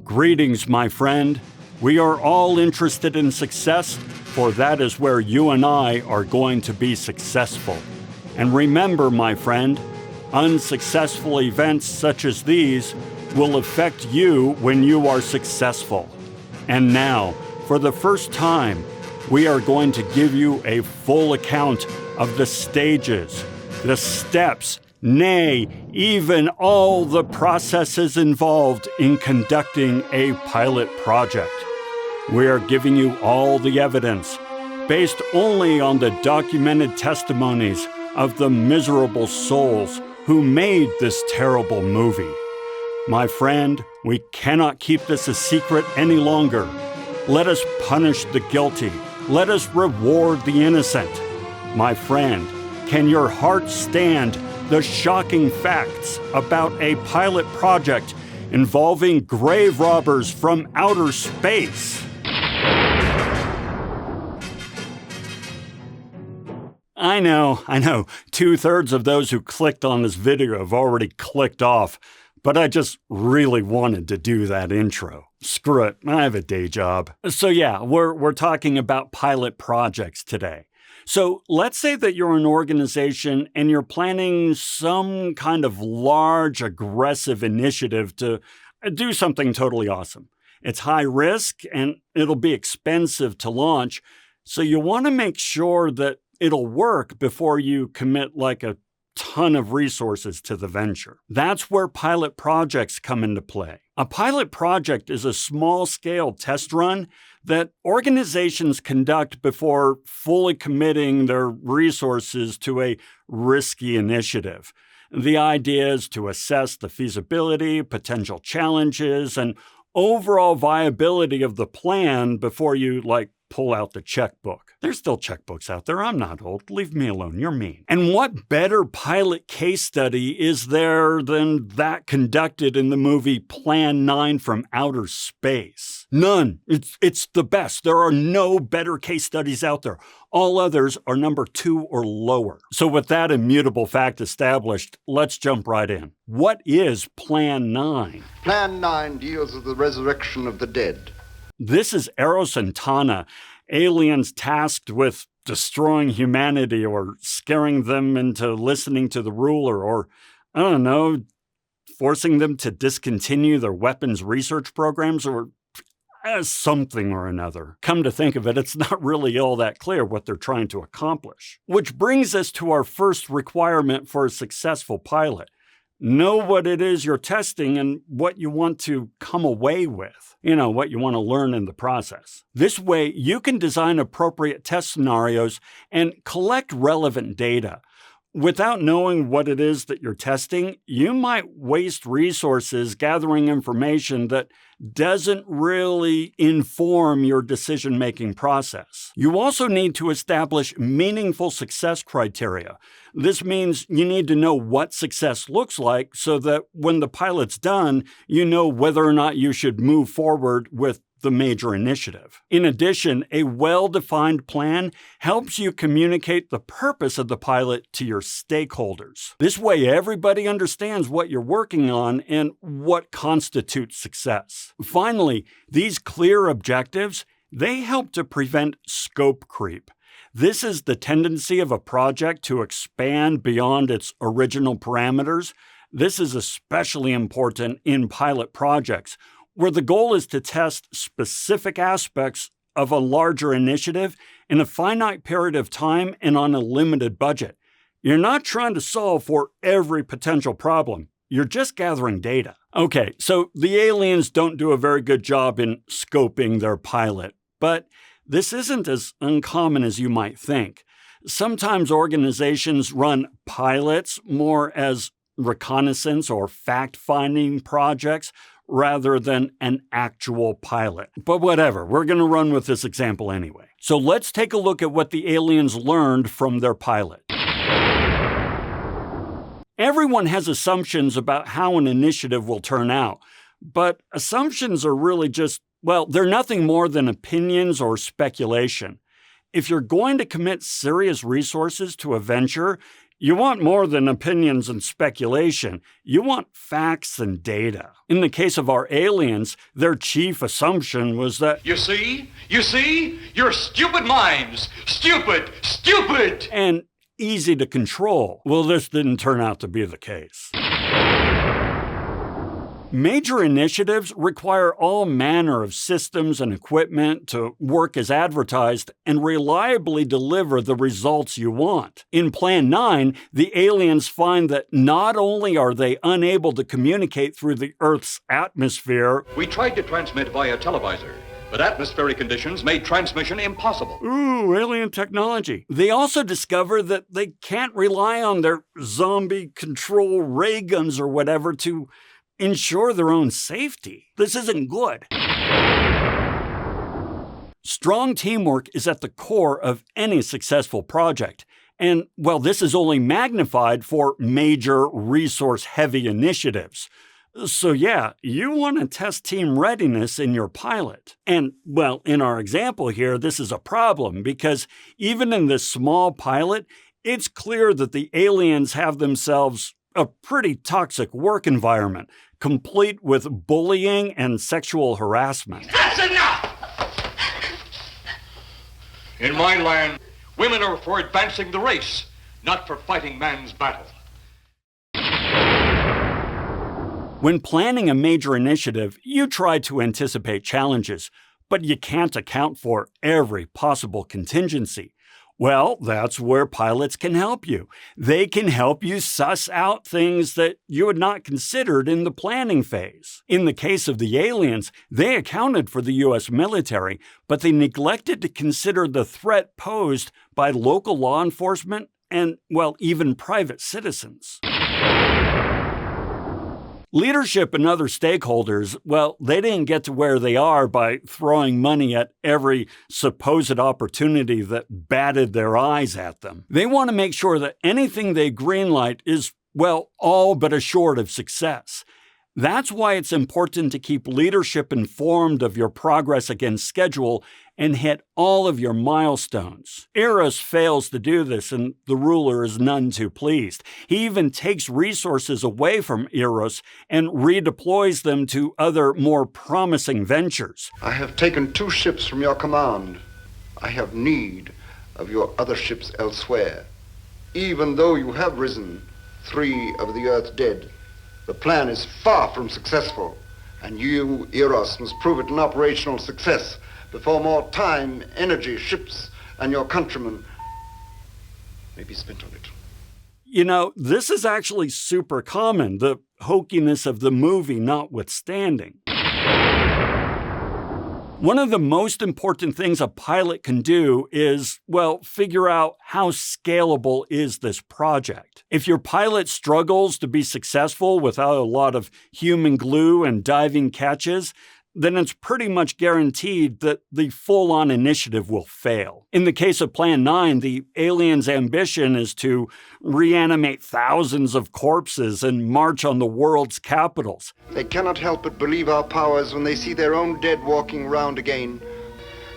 Greetings, my friend. We are all interested in success, for that is where you and I are going to be successful. And remember, my friend, unsuccessful events such as these will affect you when you are successful. And now, for the first time, we are going to give you a full account of the stages, the steps, nay, even all the processes involved in conducting a pilot project. We are giving you all the evidence, based only on the documented testimonies of the miserable souls who made this terrible movie. My friend, we cannot keep this a secret any longer. Let us punish the guilty. Let us reward the innocent. My friend, can your heart stand the shocking facts about a pilot project involving grave robbers from outer space? I know. 2/3 of those who clicked on this video have already clicked off, but I just really wanted to do that intro. Screw it, I have a day job. So yeah, we're talking about pilot projects today. So let's say that you're an organization and you're planning some kind of large, aggressive initiative to do something totally awesome. It's high risk and it'll be expensive to launch, so you want to make sure that it'll work before you commit like a ton of resources to the venture. That's where pilot projects come into play. A pilot project is a small-scale test run that organizations conduct before fully committing their resources to a risky initiative. The idea is to assess the feasibility, potential challenges, and overall viability of the plan before you, pull out the checkbook. There's still checkbooks out there. I'm not old. Leave me alone. You're mean. And what better pilot case study is there than that conducted in the movie Plan 9 from Outer Space? None. It's the best. There are no better case studies out there. All others are number 2 or lower. So with that immutable fact established, let's jump right in. What is Plan 9? Plan 9 deals with the resurrection of the dead. This is Eros and Tana, aliens tasked with destroying humanity or scaring them into listening to the ruler or, forcing them to discontinue their weapons research programs or something or another. Come to think of it, it's not really all that clear what they're trying to accomplish. Which brings us to our first requirement for a successful pilot. Know what it is you're testing and what you want to come away with. What you want to learn in the process. This way, you can design appropriate test scenarios and collect relevant data. Without knowing what it is that you're testing, you might waste resources gathering information that doesn't really inform your decision-making process. You also need to establish meaningful success criteria. This means you need to know what success looks like so that when the pilot's done, you know whether or not you should move forward with the major initiative. In addition, a well-defined plan helps you communicate the purpose of the pilot to your stakeholders. This way, everybody understands what you're working on and what constitutes success. Finally, these clear objectives, they help to prevent scope creep. This is the tendency of a project to expand beyond its original parameters. This is especially important in pilot projects, where the goal is to test specific aspects of a larger initiative in a finite period of time and on a limited budget. You're not trying to solve for every potential problem. You're just gathering data. Okay, so the aliens don't do a very good job in scoping their pilot, but this isn't as uncommon as you might think. Sometimes organizations run pilots more as reconnaissance or fact-finding projects rather than an actual pilot. But whatever, we're going to run with this example anyway. So let's take a look at what the aliens learned from their pilot. Everyone has assumptions about how an initiative will turn out, but assumptions are really just, they're nothing more than opinions or speculation. If you're going to commit serious resources to a venture, You want more than opinions and speculation. You want facts and data. In the case of our aliens, their chief assumption was that, You see? Your stupid minds! Stupid! and easy to control. Well, this didn't turn out to be the case. Major initiatives require all manner of systems and equipment to work as advertised and reliably deliver the results you want. In Plan 9, the aliens find that not only are they unable to communicate through the Earth's atmosphere, We tried to transmit via televisor, but atmospheric conditions made transmission impossible. ooh, alien technology. They also discover that they can't rely on their zombie control ray guns or whatever to ensure their own safety. This isn't good. Strong teamwork is at the core of any successful project. And, well, this is only magnified for major resource-heavy initiatives. So yeah, you want to test team readiness in your pilot. And, well, in our example here, this is a problem because even in this small pilot, it's clear that the aliens have themselves a pretty toxic work environment, complete with bullying and sexual harassment. That's enough! In my land, women are for advancing the race, not for fighting man's battle. When planning a major initiative, you try to anticipate challenges, but you can't account for every possible contingency. Well, that's where pilots can help you. They can help you suss out things that you had not considered in the planning phase. In the case of the aliens, they accounted for the U.S. military, but they neglected to consider the threat posed by local law enforcement and, well, even private citizens. Leadership and other stakeholders, well, they didn't get to where they are by throwing money at every supposed opportunity that batted their eyes at them. They want to make sure that anything they greenlight is, well, all but assured of success. That's why it's important to keep leadership informed of your progress against schedule and hit all of your milestones. Eros fails to do this, and the ruler is none too pleased. He even takes resources away from Eros and redeploys them to other, more promising ventures. I have taken 2 ships from your command. I have need of your other ships elsewhere. Even though you have risen 3 of the Earth's dead, the plan is far from successful, and you, Eros, must prove it an operational success before more time, energy, ships, and your countrymen may be spent on it. You know, this is actually super common, the hokiness of the movie notwithstanding. One of the most important things a pilot can do is, well, figure out how scalable is this project. If your pilot struggles to be successful without a lot of human glue and diving catches, then it's pretty much guaranteed that the full-on initiative will fail. In the case of Plan 9, the aliens' ambition is to reanimate thousands of corpses and march on the world's capitals. They cannot help but believe our powers when they see their own dead walking round again.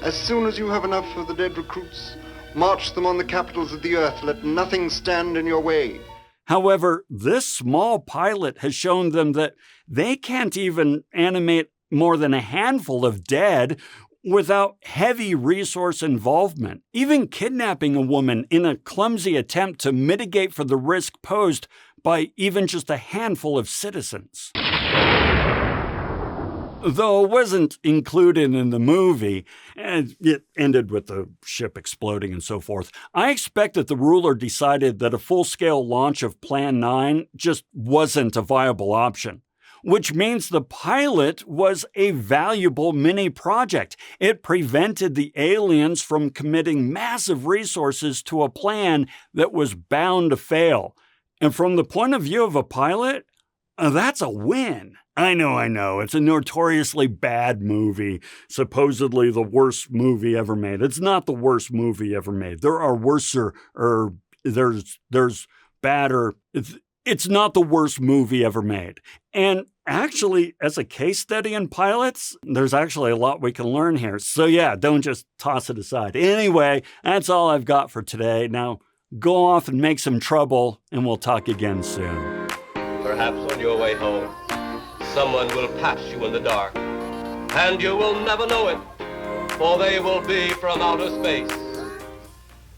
As soon as you have enough of the dead recruits, march them on the capitals of the earth. Let nothing stand in your way. However, this small pilot has shown them that they can't even animate more than a handful of dead without heavy resource involvement. Even kidnapping a woman in a clumsy attempt to mitigate for the risk posed by even just a handful of citizens. Though it wasn't included in the movie, and it ended with the ship exploding and so forth, I expect that the ruler decided that a full-scale launch of Plan 9 just wasn't a viable option. Which means the pilot was a valuable mini-project. It prevented the aliens from committing massive resources to a plan that was bound to fail. And from the point of view of a pilot, that's a win. I know, it's a notoriously bad movie, supposedly the worst movie ever made. It's not the worst movie ever made. There are worser, there's badder. It's not the worst movie ever made. And actually, as a case study in pilots, there's actually a lot we can learn here. So yeah, don't just toss it aside. Anyway, that's all I've got for today. Now, Go off and make some trouble, and we'll talk again soon. Perhaps on your way home, someone will pass you in the dark, and you will never know it, for they will be from outer space.